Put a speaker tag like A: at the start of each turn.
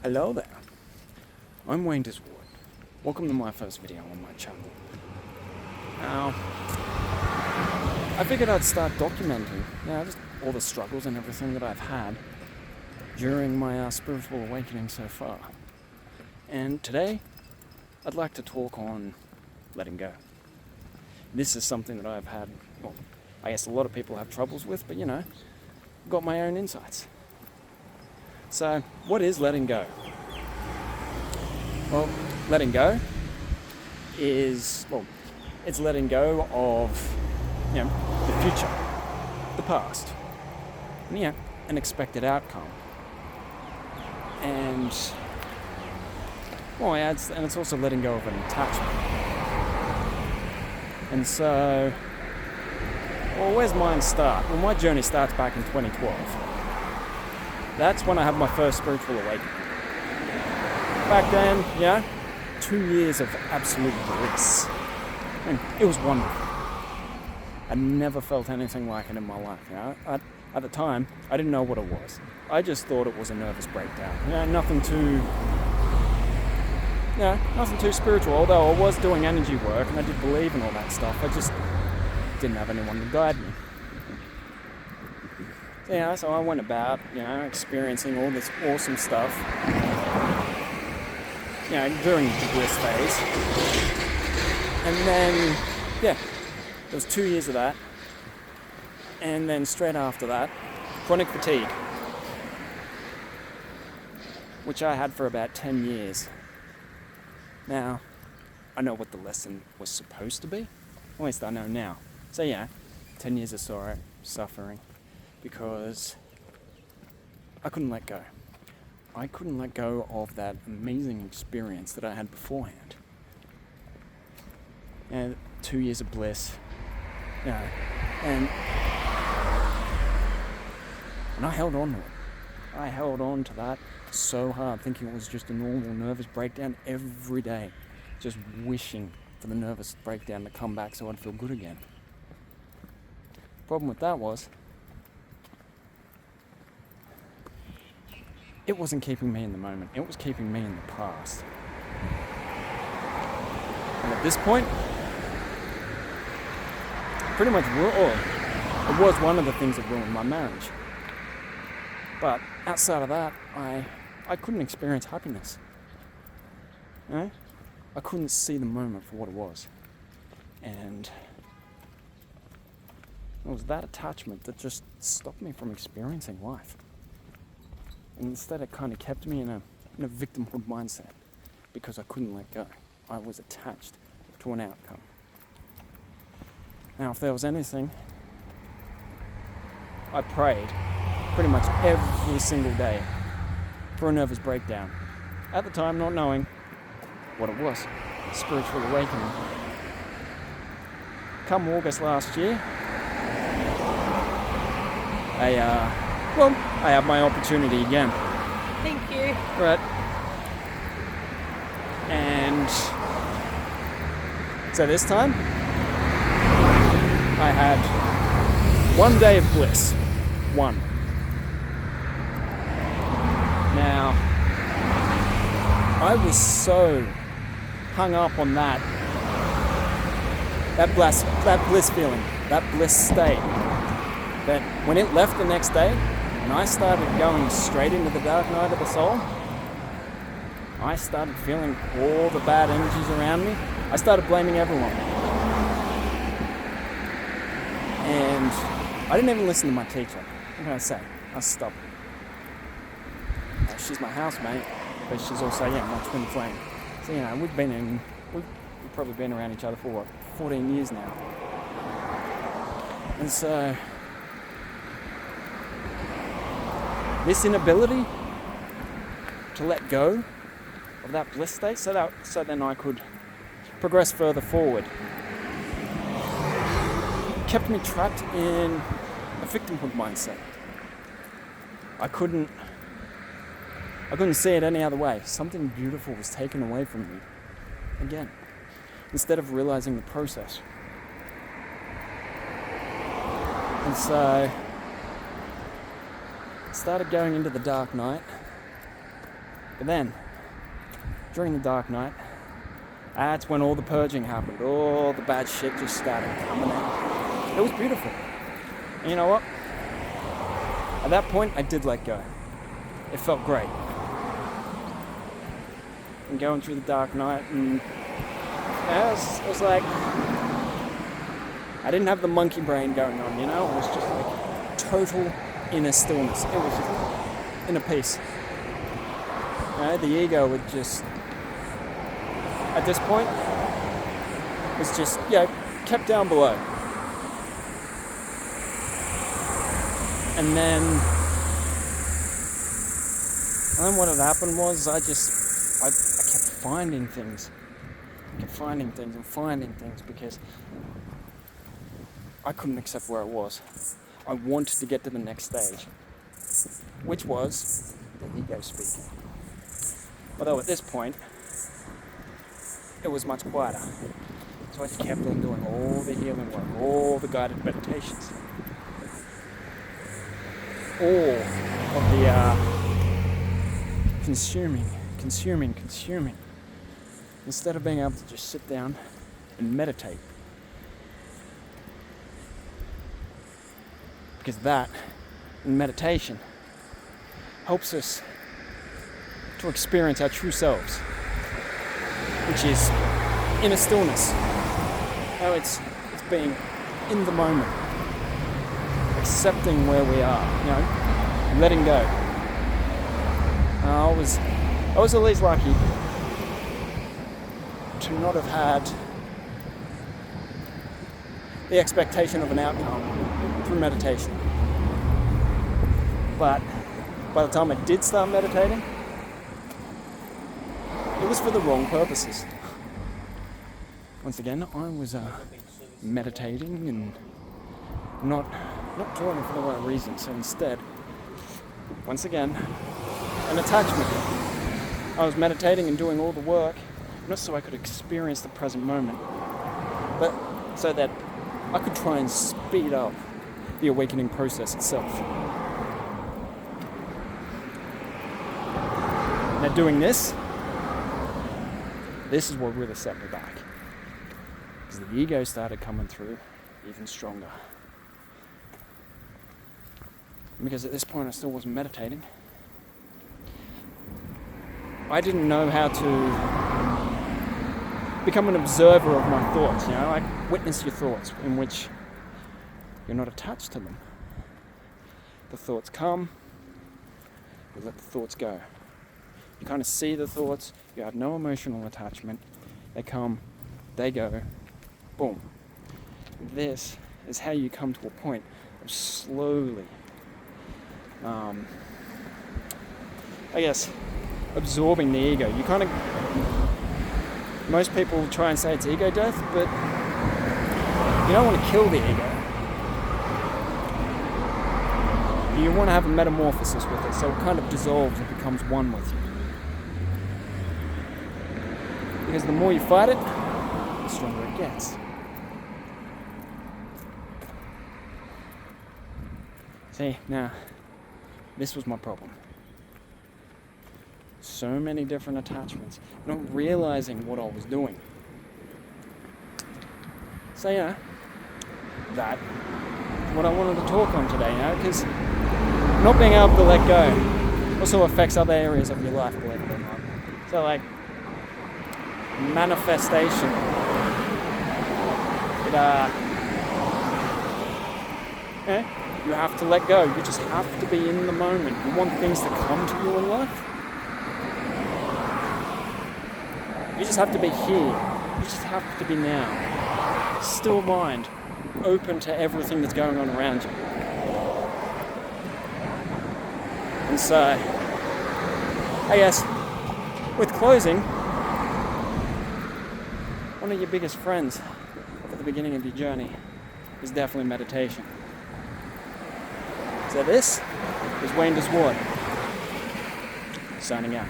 A: Hello there, I'm Wayne Diswood. Welcome to my first video on my channel. Now, I figured I'd start documenting, just all the struggles and everything that I've had during my spiritual awakening so far. And today, I'd like to talk on letting go. This is something that I've had, I guess a lot of people have troubles with, but I've got my own insights. So, what is letting go? Well, letting go is, it's letting go of, the future, the past, and, an expected outcome. And, it's also letting go of an attachment. And so, where's mine start? Well, my journey starts back in 2012. That's when I had my first spiritual awakening. Back then, 2 years of absolute bliss. And it was wonderful. I never felt anything like it in my life. At the time, I didn't know what it was. I just thought it was a nervous breakdown. Nothing too spiritual. Although I was doing energy work and I did believe in all that stuff, I just didn't have anyone to guide me. So I went about, experiencing all this awesome stuff, during the bliss phase. And then, there was 2 years of that. And then straight after that, chronic fatigue, which I had for about 10 years. Now, I know what the lesson was supposed to be. At least I know now. So 10 years of sorrow, suffering. Because I couldn't let go. I couldn't let go of that amazing experience that I had beforehand. 2 years of bliss. And I held on to it. I held on to that so hard, thinking it was just a normal nervous breakdown every day. Just wishing for the nervous breakdown to come back so I'd feel good again. Problem with that was, it wasn't keeping me in the moment. It was keeping me in the past. And at this point, pretty much it was one of the things that ruined my marriage. But outside of that, I couldn't experience happiness. I couldn't see the moment for what it was. And it was that attachment that just stopped me from experiencing life. And instead, it kind of kept me in a victimhood mindset because I couldn't let go. I was attached to an outcome. Now, if there was anything, I prayed pretty much every single day for a nervous breakdown. At the time, not knowing what it was, spiritual awakening. Come August last year, I have my opportunity again.
B: Thank you.
A: Right. And so this time, I had 1 day of bliss. One. Now, I was so hung up on that bliss feeling, that bliss state, that when it left the next day, and I started going straight into the dark night of the soul, I started feeling all the bad energies around me. I started blaming everyone. And I didn't even listen to my teacher. What can I say? I was stubborn. She's my housemate, but she's also, my twin flame. So, we've probably been around each other for 14 years now. And so, this inability to let go of that bliss state so then I could progress further forward kept me trapped in a victimhood mindset. I couldn't see it any other way. Something beautiful was taken away from me again, instead of realizing the process. And so I started going into the dark night But then, during the dark night, that's when all the purging happened. All the bad shit just started coming out. It was beautiful. And you know what? At that point, I did let go. It felt great. And going through the dark night, and it was like, I didn't have the monkey brain going on, you know? It was just like total inner stillness. It was just inner peace. You know, the ego would just, at this point, was just, kept down below. And then what had happened was I kept finding things. I kept finding things because I couldn't accept where I was. I wanted to get to the next stage, which was the ego speaking. Although at this point, it was much quieter. So I just kept on doing all the healing work, all the guided meditations, all of the consuming, instead of being able to just sit down and meditate. Because that, in meditation, helps us to experience our true selves, which is inner stillness. How it's being in the moment, accepting where we are, letting go. I was at least lucky to not have had the expectation of an outcome through meditation. But by the time I did start meditating, it was for the wrong purposes. Once again, I was meditating and not doing it for the right reason. So instead, once again, an attachment. I was meditating and doing all the work, not so I could experience the present moment, but so that I could try and speed up the awakening process itself. Now doing this is what really set me back. Because the ego started coming through even stronger. Because at this point I still wasn't meditating. I didn't know how to become an observer of my thoughts, like witness your thoughts in which you're not attached to them. The thoughts come, you let the thoughts go. You kind of see the thoughts, you have no emotional attachment, they come, they go, boom. This is how you come to a point of slowly, absorbing the ego. You kind of, most people try and say it's ego death, but you don't want to kill the ego. You want to have a metamorphosis with it, so it kind of dissolves and becomes one with you. Because the more you fight it, the stronger it gets. See, now, this was my problem. So many different attachments, not realizing what I was doing. So that's what I wanted to talk on today, because not being able to let go also affects other areas of your life, believe it or not. So manifestation, you have to let go. You just have to be in the moment. You want things to come to you in life. You just have to be here. You just have to be now. Still mind, open to everything that's going on around you. And so, I guess, with closing, one of your biggest friends at the beginning of your journey is definitely meditation. So this is Wayne Desward, signing out.